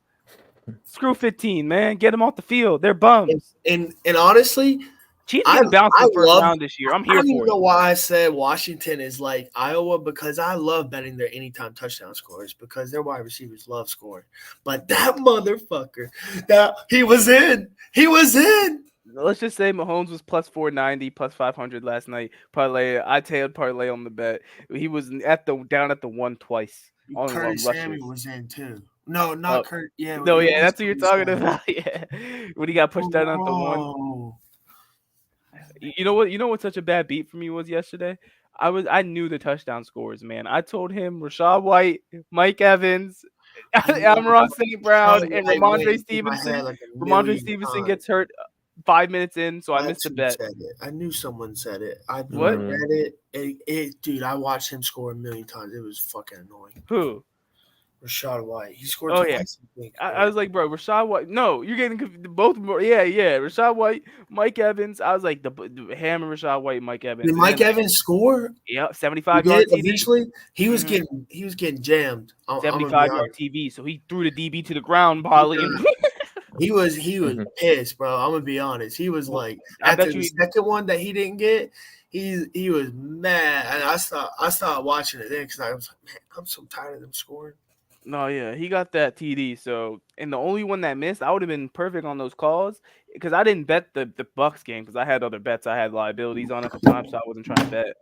Screw 15, man. Get him off the field. They're bums. And honestly, Chiefs I- getting bounced in I the first love- round this year. I'm I here don't even for know it. why I said Washington is like Iowa, because I love betting their anytime touchdown scores because their wide receivers love scoring. But that motherfucker, that he was in. Let's just say Mahomes was plus 490, plus 500 last night. Parlay, I tailed parlay on the bet. He was down at the 1 twice. On Curtis rushes. Samuel was in too. No, not Oh. Kurt. Yeah, No, it yeah, was that's what you're Curtis talking Samuel. about. Yeah, when he got pushed down at the 1. Whoa. You know what? You know what such a bad beat for me was yesterday. I knew the touchdown scores, man. I told him Rashad White, Mike Evans, Amon St. Brown, and I went Ramondre through my head Stevenson. like a Ramondre million Stevenson times. gets hurt 5 minutes in, so I missed the That's bet. who said it. I knew someone said it. I What? read it. Dude, I watched him score a million times. It was fucking annoying. Who? Rashad White. He scored Oh, twice. I think. I was like, bro, Rashad White. No, you're getting both. Yeah. Rashad White, Mike Evans. I was like, the Ham and Rashad White, Mike Evans. Did And Mike then, Evans score? Yep, He 75 did yard TD. eventually. He was Mhm. getting jammed. I'm gonna be 75 yard honest. TV. So he threw the DB to the ground, Polly. He was Mhm. pissed, bro. I'm gonna be honest. He was like I after bet the you- second one that he didn't get, he was mad. And I started watching it then because I was like, man, I'm so tired of them scoring. No, yeah, he got that TD. So, and the only one that missed, I would have been perfect on those calls because I didn't bet the Bucks game because I had other bets. I had liabilities on at the time, so I wasn't trying to bet.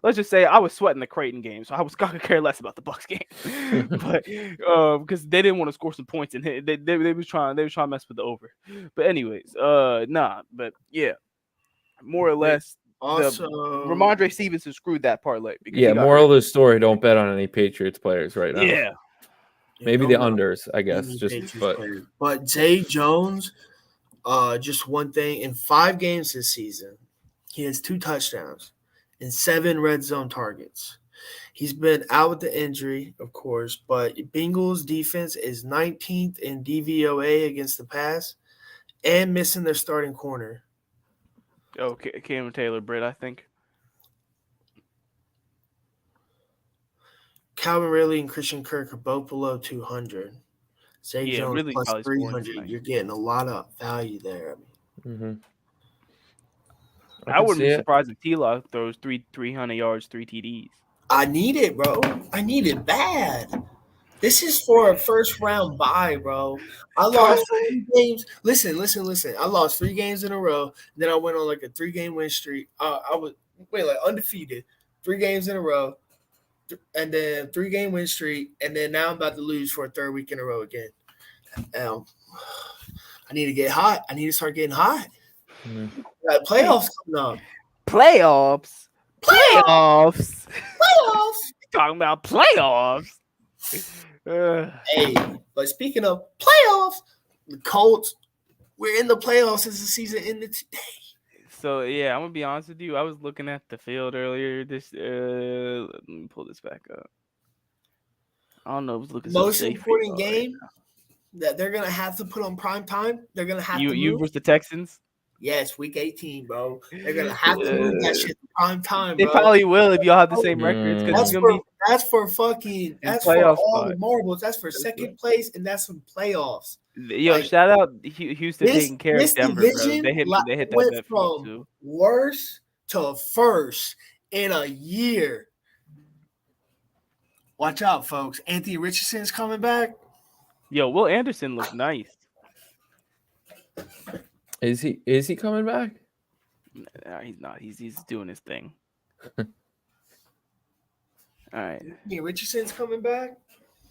Let's just say I was sweating the Creighton game, so I was gonna care less about the Bucks game, but because they didn't want to score some points and they was trying to mess with the over. But anyways, but yeah, more or less, Also, Ramondre Stevenson screwed that parlay. Because Yeah, he got moral hurt. of the story: don't bet on any Patriots players right now. Yeah. Maybe don't the know unders, I guess. any Just Patriots but player. But Zay Jones, just one thing in 5 games this season, he has 2 touchdowns and 7 red zone targets. He's been out with the injury, of course, but Bengals defense is 19th in DVOA against the pass and missing their starting corner. Oh, Cameron Taylor Britt, I think. Calvin Ridley and Christian Kirk are both below 200. Zay Yeah, Jones Ridley's plus probably scoring 300. tonight. You're getting a lot of value there. mhm. I can wouldn't see be it. surprised if T-Law throws 300 yards, 3 TDs. I need it, bro. I need it bad. This is for a first round bye, bro. I lost 3 games. Listen. I lost 3 games in a row. Then I went on like a 3-game win streak. I was like undefeated, 3 games in a row, and then 3-game win streak, and then now I'm about to lose for a 3rd week in a row again. I need to get hot. I need to start getting hot. Mhm. Got playoffs coming up. Playoffs. Playoffs. Talking about playoffs. Hey, but speaking of playoffs, the Colts, we're in the playoffs as the season ended today. So yeah, I'm gonna be honest with you. I was looking at the field earlier. Let me pull this back up. I don't know. I was looking. so Most safe important right game that they're gonna have to put on prime time. They're gonna have now. to You move. versus the Texans. Yes, week 18, bro. They're gonna have to move that shit to prime time, They bro. probably will if y'all have the same records because That's it's gonna for be. that's for fucking that's for playoff all spot. the marbles. That's for second place and that's for playoffs. Yo, like, shout out Houston taking care of This Denver, bro. division They hit that went bet for from too. worst to first in a year. Watch out, folks. Anthony Richardson's coming back. Yo, Will Anderson looked nice. Is he coming back? Nah, he's not. He's doing his thing. All right. Anthony Richardson's coming back.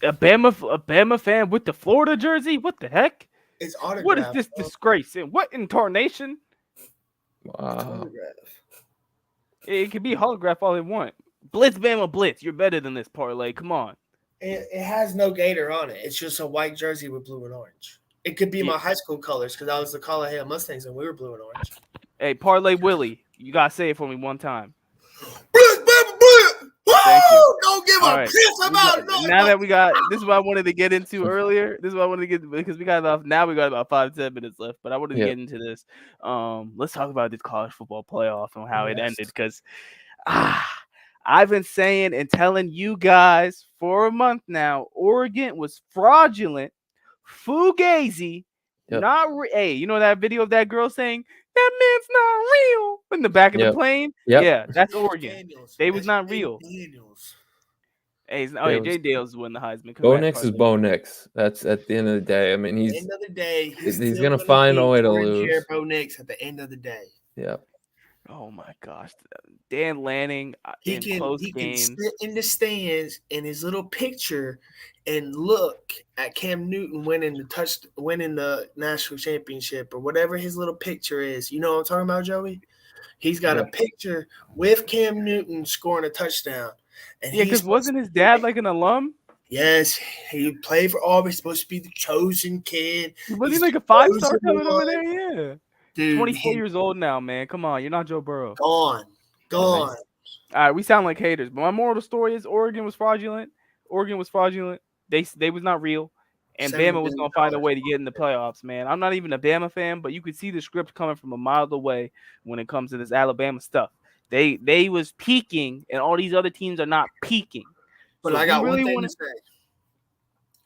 A Bama fan with the Florida jersey? What the heck? It's autograph. What is this bro. disgrace? And what incarnation? Wow. Autograph. It could be holograph all they want. Blitz Bama Blitz. You're better than this parlay. Come on. It has no gator on it. It's just a white jersey with blue and orange. It could be my high school colors because I was the Colorado Mustangs and we were blue and orange. Hey, Parlay Willie, you gotta say it for me one time. Blitz, Bama, Blitz! Thank Woo! you. No don't give All a right. piss about nothing. Now that we got this is what I wanted to get into earlier. This is what I wanted to get because we got about 5 to 10 minutes left, but I wanted to Yeah. get into this. Let's talk about this college football playoff and how it ended because I've been saying and telling you guys for a month now, Oregon was fraudulent, fugazi, Yep. hey, you know that video of that girl saying that man's not real in the back of the Yep. plane? Yep. Yeah, that's Oregon. Daniels. They was That's not Jay real. Daniels. Hey, Daniels. Jay Dales won the Heisman. Bo Congrats, Nix is Carson. Bo Nix. That's at the end of the day. I mean, At the he's end of the day, he's still gonna find a be way to orange lose. hair Bo Nix at the end of the day. Yeah. Oh my gosh, Dan Lanning He in can close he can games. sit in the stands in his little picture and look at Cam Newton winning the national championship or whatever his little picture is. You know what I'm talking about, Joey? He's got a picture with Cam Newton scoring a touchdown. And Yeah, because wasn't his dad like an alum? Yes, he played for Auburn. He's supposed to be the chosen kid. Wasn't He's he like a the 5-star chosen coming over one. there? Yeah. Dude, 24 years old now, man. Come on, you're not Joe Burrow. gone. All right, we sound like haters, but my moral of the story is Oregon was fraudulent. They was not real, and $7 Bama was billion. gonna find a way to get in the playoffs. Man, I'm not even a Bama fan, but you could see the script coming from a mile away when it comes to this Alabama stuff. They was peaking, and all these other teams are not peaking. But So I if got we one really thing wanna- to say.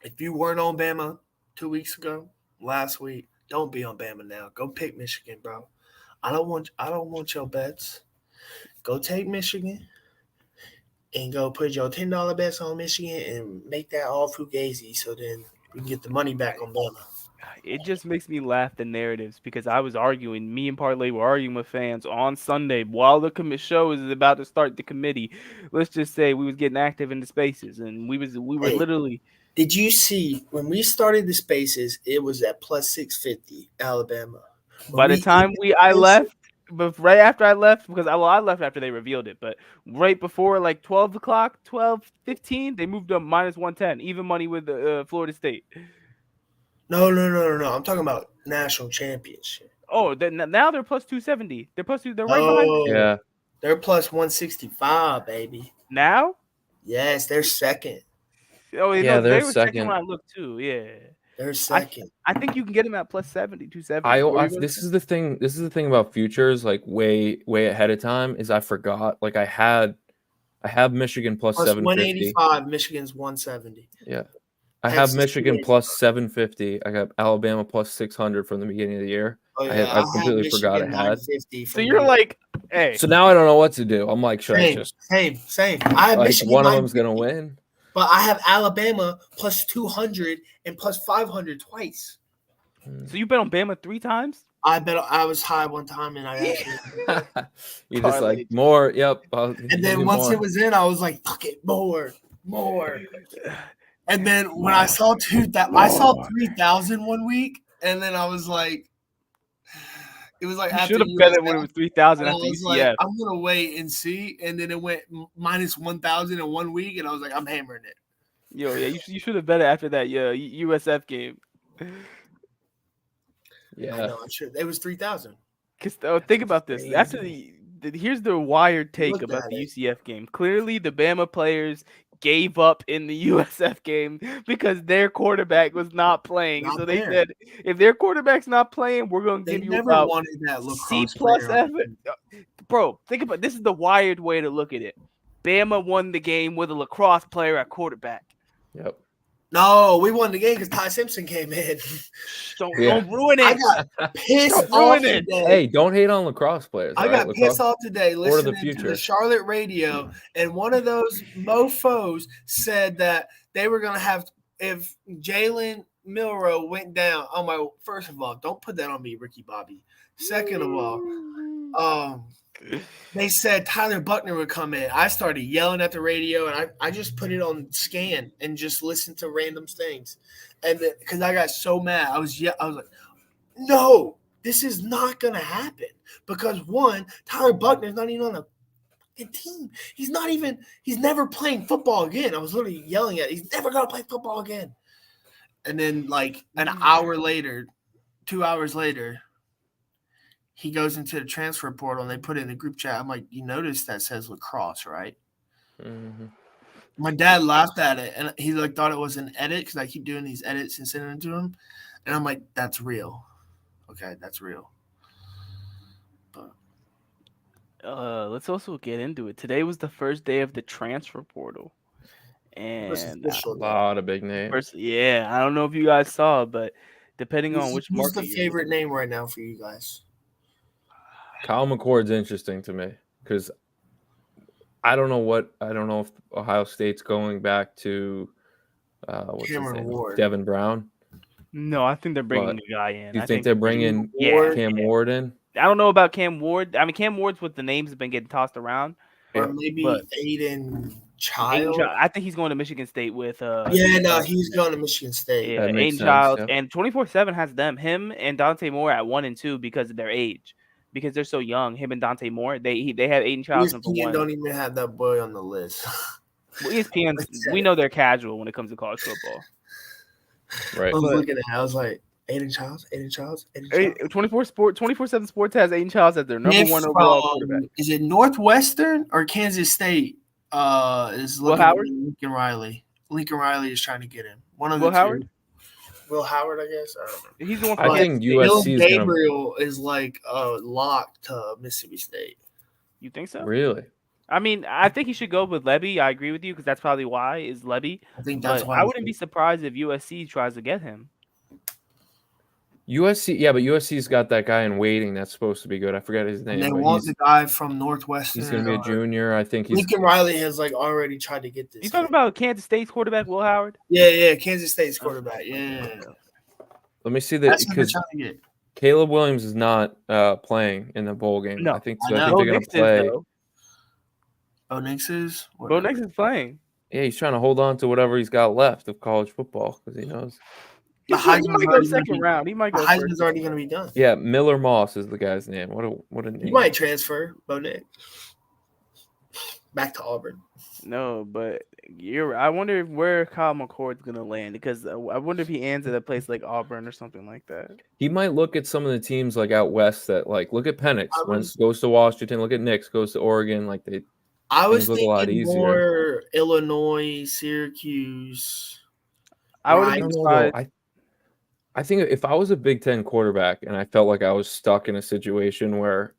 If you weren't on Bama 2 weeks ago, last week, don't be on Bama now. Go pick Michigan, bro. I don't want your bets. Go take Michigan and go put your $10 bets on Michigan and make that all fugazi so then we can get the money back on Bama. It just makes me laugh the narratives because I was arguing. Me and Parlay were arguing with fans on Sunday while the show is about to start. The committee, let's just say, we was getting active in the spaces, and we were Hey. literally. Did you see when we started the spaces, it was at plus 650 Alabama. By the time I left, but right after I left, because I left after they revealed it, but right before like 12 o'clock, 12:15, they moved up minus 110, even money with Florida State. No. I'm talking about national championship. Oh, now they're plus 270. They're right behind. Oh, Yeah. they're plus 165, baby. Now? Yes, they're second. Oh, Yeah, no, they're they were second second. when I looked too. Yeah. They're second. I think you can get them at plus 70, 270. This is the thing. This is the thing about futures, like way ahead of time. Is I forgot. Like I have Michigan plus Plus 750. 185, Michigan's 170. Yeah, I Texas have Michigan 280. plus 750. I got Alabama plus 600 from the beginning of the year. Oh, yeah, I completely forgot I had. So you're like, hey. So now I don't know what to do. I'm like, should I same, just same. I have like Michigan one of them's 950, gonna win? but I have Alabama plus 200 and plus 500 twice. So you bet on Bama 3 times? I bet I was high one time and I actually. You just like more. Yep. And then once it was in, I was like, "Fuck it, more." And then when I saw 3,000 one week, and then I was like, it was like You after should have bet it when it USF, was 3,000 and I after was UCF. like, I'm gonna wait and see, and then it went minus 1,000 in 1 week, and I was like, I'm hammering it. Yo, yeah, you should have bet it after that USF game. I Yeah. know, I'm sure it was 3,000. Because think about this. Crazy. After here's the wired take Looked about at the it. UCF game. Clearly, the Bama players gave up in the USF game because their quarterback was not playing. Not so they there. said, if their quarterback's not playing, we're going to They give you never about wanted that C lacrosse plus player. F. Bro, think about this is the wired way to look at it. Bama won the game with a lacrosse player at quarterback. Yep. No, we won the game because Ty Simpson came in. Don't ruin I it. got pissed Don't off ruin it. today. Hey, don't hate on lacrosse players. I all right? got Lacrosse- pissed off today Sport of the listening to future. the Charlotte radio, and one of those mofos said that they were going to have if Jalen Milroe went down. Oh my! First of all, don't put that on me, Ricky Bobby. Second of all, they said Tyler Buckner would come in. I started yelling at the radio, and I just put it on scan and just listened to random things, and because I got so mad, I was like, no. This is not going to happen because one, Tyler Buckner's not even on the fucking team. He's never playing football again. I was literally yelling at he's never going to play football again. And then like an hour later, 2 hours later, he goes into the transfer portal and they put it in the group chat. I'm like, you notice that says lacrosse, right? Mhm. My dad laughed at it, and he like thought it was an edit because I keep doing these edits and sending them to him, and I'm like, "That's real." Okay, that's real. Let's also get into it. Today was the first day of the transfer portal, This is and official, A though. lot of big names. yeah, I don't know if you guys saw, but depending on which Who's market the you're favorite in. name right now for you guys? Kyle McCord's interesting to me because I don't know if Ohio State's going back to what's his Cameron name? Ward. Devin Brown. No, I think they're bringing But the guy in. You I think they're bringing yeah, Cam yeah. Ward in? I don't know about Cam Ward. I mean, Cam Ward's what the names have been getting tossed around. Or Yeah, maybe but- Aiden Child? I think he's going to Michigan State with. Yeah, no, he's going to Michigan State. Yeah, That makes Aiden sense, Childs, yeah. and 24/7 has him and Dante Moore at 1 and 2 because of their age, because they're so young. Him and Dante Moore, they have Aiden Childs number ESPN 1. don't even have that boy on the list. Well, ESPN's, we know they're casual when it comes to college football. Right. I was looking at it, I was like, Aiden Childs. 24/7 Sports has Aiden Childs as their number 1 overall quarterback. Is it Northwestern or Kansas State? Is Will looking at Howard? Lincoln Riley. Lincoln Riley is trying to get him. One of Will the Howard? two. Will Howard, I guess. I don't know. He's the one. I from think Kansas State. USC Dylan is gonna Gabriel is like locked to Mississippi State. You think so? really. I mean, I think he should go with Levy. I agree with you because that's probably why is Levy. I think that's But why I wouldn't be surprised if USC tries to get him. USC, yeah, but USC's got that guy in waiting that's supposed to be good. I forget his And name. they but want the guy from Northwestern. he's gonna be a junior. I think he's Lincoln Riley has like already tried to get this. You talking kid. about Kansas State's quarterback Will Howard? Yeah, Kansas State's quarterback. Yeah. let me see that That's what they're because trying to get. Caleb Williams is not playing in the bowl game. No, I think I so. I know. think Bo they're gonna Nix is, play. though. Bo Nix is? Bo Nix is playing. Yeah, he's trying to hold on to whatever he's got left of college football because he knows. The He Heisman's might go already second gonna be- round. He might The go Heisman's first. already going to be done. Yeah, Miller Moss is the guy's name. What a name. He might transfer, Bo Nix. Back to Auburn. No, but I wonder where Kyle McCord's gonna land because I wonder if he ends at a place like Auburn or something like that. He might look at some of the teams like out west that like look at Penix I when was- goes to Washington. Look at Nix goes to Oregon. Like they I was Things look a lot thinking easier. more Illinois, Syracuse. I wouldn't I be don't know. surprised. Though. I think if I was a Big Ten quarterback and I felt like I was stuck in a situation where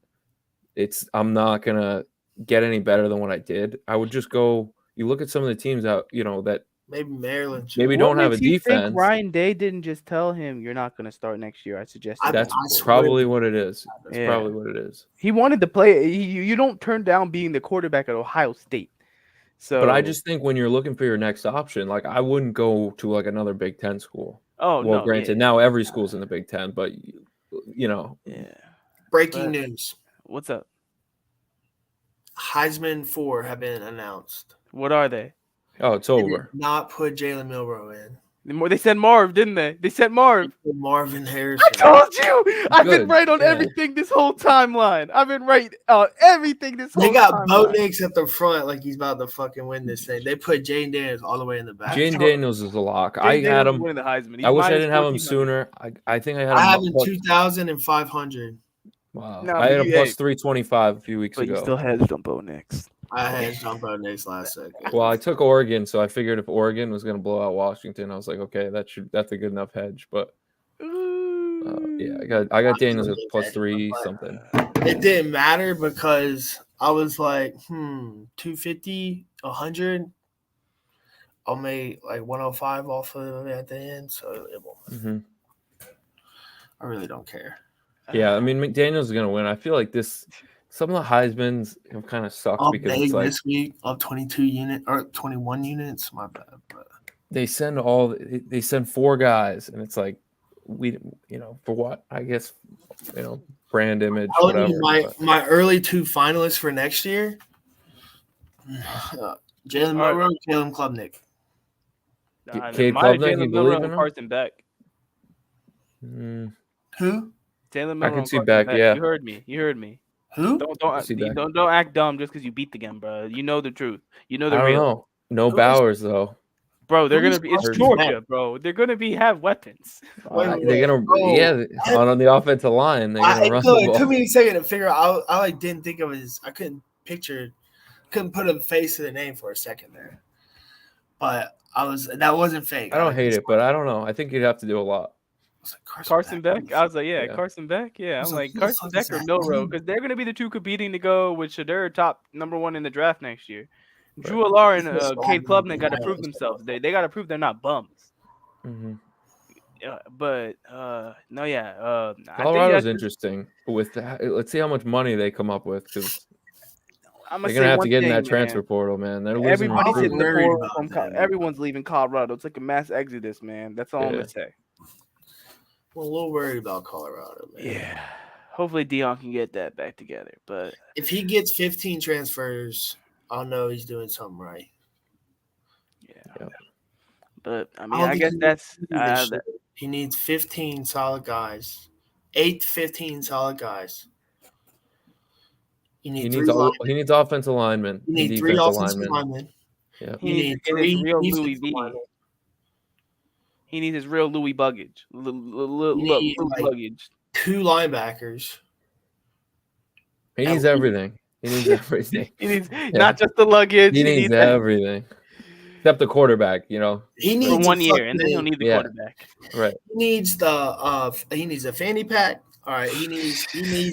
I'm not gonna get any better than what I did, I would just go. You look at some of the teams out, that Maybe Maryland. maybe What don't have a makes you think defense. Ryan Day didn't just tell him you're not gonna start next year. I suggest That's I swear probably to what it is. That's Yeah. probably what it is. he wanted to play. You don't turn down being the quarterback at Ohio State. So, But I just think when you're looking for your next option, like I wouldn't go to like another Big Ten school. well, Well, granted, now every school's in the Big Ten, but yeah. Breaking But- news. What's up? Heisman 4 have been announced. What are they? oh, it's They did over. not put Jalen Milrow in. They said Marv, didn't they? They said Marv. Put Marvin Harrison. I told you. I've been Good, right on yeah. everything this whole timeline. I've been right on everything this whole They got Bo timeline. Nix at the front like he's about to fucking win this thing. They put Jane Daniels all the way in the back. Jane Daniels is a lock. Jay I had Daniels him. winning the Heisman. He's I wish I minus didn't have him 1400. sooner. I think I had him. I have him plus- 2,500. Wow. No, I had him you- plus hey. 325 a few weeks But you ago. still hedged on Bo Nix. I had John Bo Nix last second. Well, I took Oregon, so I figured if Oregon was going to blow out Washington, I was like, okay, that's a good enough hedge. But yeah, I got Daniels at plus 3 something. It didn't matter because I was like, 250, 100. I'll make like 105 off of it at the end, so it won't. hmm I really don't care. Yeah, I mean McDaniel's is going to win. I feel like some of the Heismans have kind of sucked Up because big it's like this week, up 22 unit or 21 units. My bad, but they send 4 guys, and it's like for what? I guess brand image, telling whatever. you but- my early 2 finalists for next year: Jalen All right. Monroe, Caleb Klubnik. Cade Mine are Klubnik, you Jalen believe Milrow in and him? Carson Beck. Mm, Who? Jalen I Milrow can and see Carson Beck, yeah. You heard me. You heard me. Who? Don't see Beck. don't act dumb just because you beat the game, bro. You know the truth. You know I the don't real. know. No Who's- Bowers though. Bro, they're Who's gonna be. It's Carson Georgia, Beck? bro. They're gonna have weapons. Wait, They're gonna bro. on the offensive line. They're gonna run the It ball. took me a second to figure out. I like didn't think of his. I couldn't put a face to the name for a second there. but that wasn't fake. I don't hate it, but I don't know. I think you'd have to do a lot. was like, Carson Beck. I was like, yeah, Yeah. Carson Beck. Yeah, was I'm like, like who the Carson fuck Beck is or that? Milrow because they're going to be the two competing to go with Shadur top #1 in the draft next year. Drew Allar and Cade Klubnik got to prove themselves. They got to prove they're not bums. Mm-hmm. But no, yeah. Colorado's interesting. With let's see how much money they come up with because I'm they're gonna have to get in that transfer portal, man. They're losing Everybody's hitting the worried portal about from that, man. everyone's leaving Colorado. It's like a mass exodus, man. That's all I'm Yeah. gonna say. I'm a little worried about Colorado, man. Yeah. Hopefully Dion can get that back together. But If he gets 15 transfers, I'll know he's doing something right. yeah. But I I mean, don't I think guess he that's needs this shit. He needs 15 solid guys. 8 to 15 solid guys. You He need needs he needs offensive linemen. You need and 3 defensive offensive linemen. linemen. Yeah. he You needs need to get his 3 real Louis defensive V. linemen. He needs his real Louis Buggage. You need, like, Luggage. 2 linebackers. He needs everything. He needs everything. He needs not just the luggage. He needs everything. Except the quarterback, you know. He for needs 1 a year, and then he'll fucking- need the Yeah. quarterback. Right. He needs a fanny pack. All right, he needs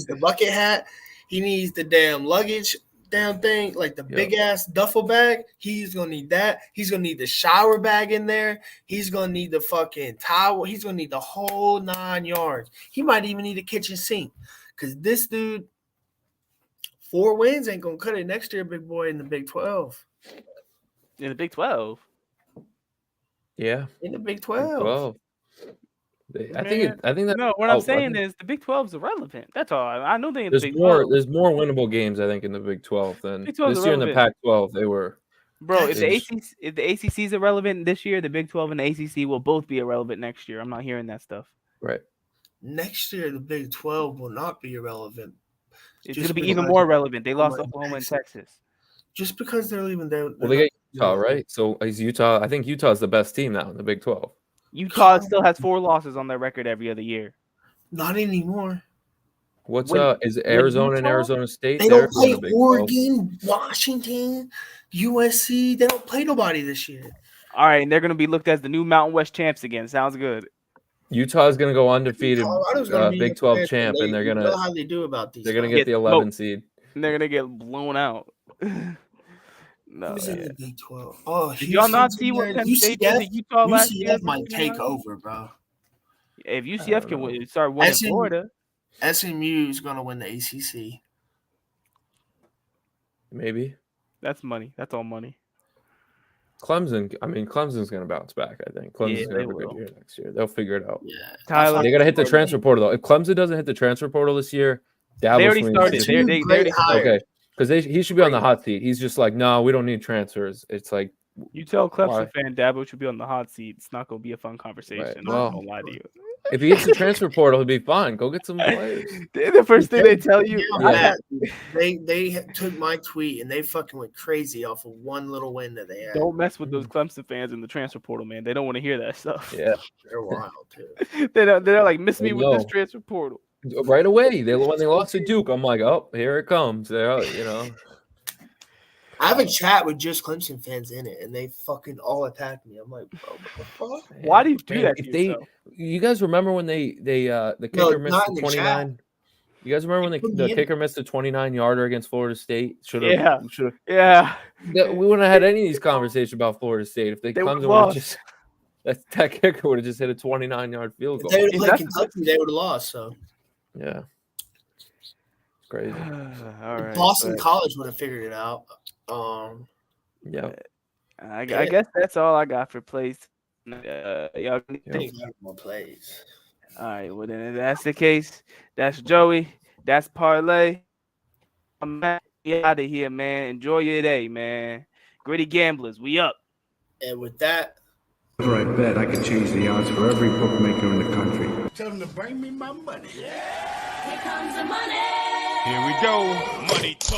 the bucket hat. He needs the damn luggage damn thing, like the big ass duffel bag. He's gonna need that. He's gonna need the shower bag in there. He's gonna need the fucking towel. He's gonna need the whole 9 yards. He might even need a kitchen sink. Cause this dude, 4 wins ain't gonna cut it next year, big boy, in the Big 12. In the Big 12. Yeah. In the Big 12. Well, I think that No, what I'm saying is the Big 12 is irrelevant. That's all. I know they in the there's Big more 12. there's more winnable games I think in the Big 12 than Big 12 is this year in the irrelevant. Pac-12 they were. Bro, if It's- the ACC is irrelevant this year, the Big 12 and the ACC will both be irrelevant next year. I'm not hearing that stuff. Right. Next year, the Big 12 will not be irrelevant. It's Just going to be even because- more relevant. They lost my Oklahoma and ex- Texas. Just because they're leaving, Well, they get Utah, right? So is Utah? I think Utah's the best team now in the Big 12. Utah still has 4 losses on their record every other year. Not anymore. What's When- is Arizona and Utah- Arizona State? They They're don't play in the Big 12. Oregon, Washington, USC. They don't play nobody this year. All right, and they're going to be looked as the new Mountain West champs again. Sounds good. Utah's going to go undefeated Colorado's gonna be Big the 12 best, champ, and they're you going know to how they do about these. they're going to guys. get the 11 seed. And they're going to get blown out. No. Who's in Yeah. the Big 12? Oh, Did y'all not Houston's see in what there. Penn State did to Utah last year? UCF might take over, bro. If UCF can start winning SMU Florida, SMU is gonna win the ACC. Maybe. that's money. That's all money. Clemson. I mean, Clemson's going to bounce back. I think Clemson's Yeah, going to have they a good will. year next year. They'll figure it out. Yeah, Tyler, They got to hit the transfer portal though. If Clemson doesn't hit the transfer portal this year, Dabo They already Swinney's started. just- They already started. Okay, because he should be on the hot seat. He's just like, no, we don't need transfers. It's like, You tell Clemson Why? fan Dabo should be on the hot seat. It's not going to be a fun conversation. Right. I'm Well, not going to lie to you. if he hits the transfer portal, he'll be fine. Go get some players. The first thing they tell you, Yeah. they took my tweet and they fucking went crazy off of one little win that they had. don't mess with those Clemson fans in the transfer portal, man. They don't want to hear that stuff. Yeah, They're wild too. They're like, miss me They with this know. transfer portal. right away. When they lost to Duke, I'm like, oh, here it comes. They're, you know, I have a chat with just Clemson fans in it, and they fucking all attack me. I'm like, bro, what the fuck? Why do you do Man, that if to they, yourself? you guys remember when the No, kicker missed not the in the 29? You guys remember when put me the in kicker missed the 29-yarder against Florida State? Yeah. Should have. Yeah. We wouldn't have had any of these conversations about Florida State if They Clemson would've would have lost. just that kicker would have just hit a 29-yard field If goal. they would have played That's- Kentucky, they would have lost. So Yeah, it's crazy. All right. Boston but College would have figured it out. Yeah, I guess that's all I got for plays. Y'all can Yeah. think. More plays. All right. Well, then if that's the case, that's Joey. That's Parlay. I'm out of here, man. Enjoy your day, man. Gritty Gamblers, we up. And with that, Whenever I bet, I could change the odds for every bookmaker in the country. Here comes the money. Here we go. Money talk.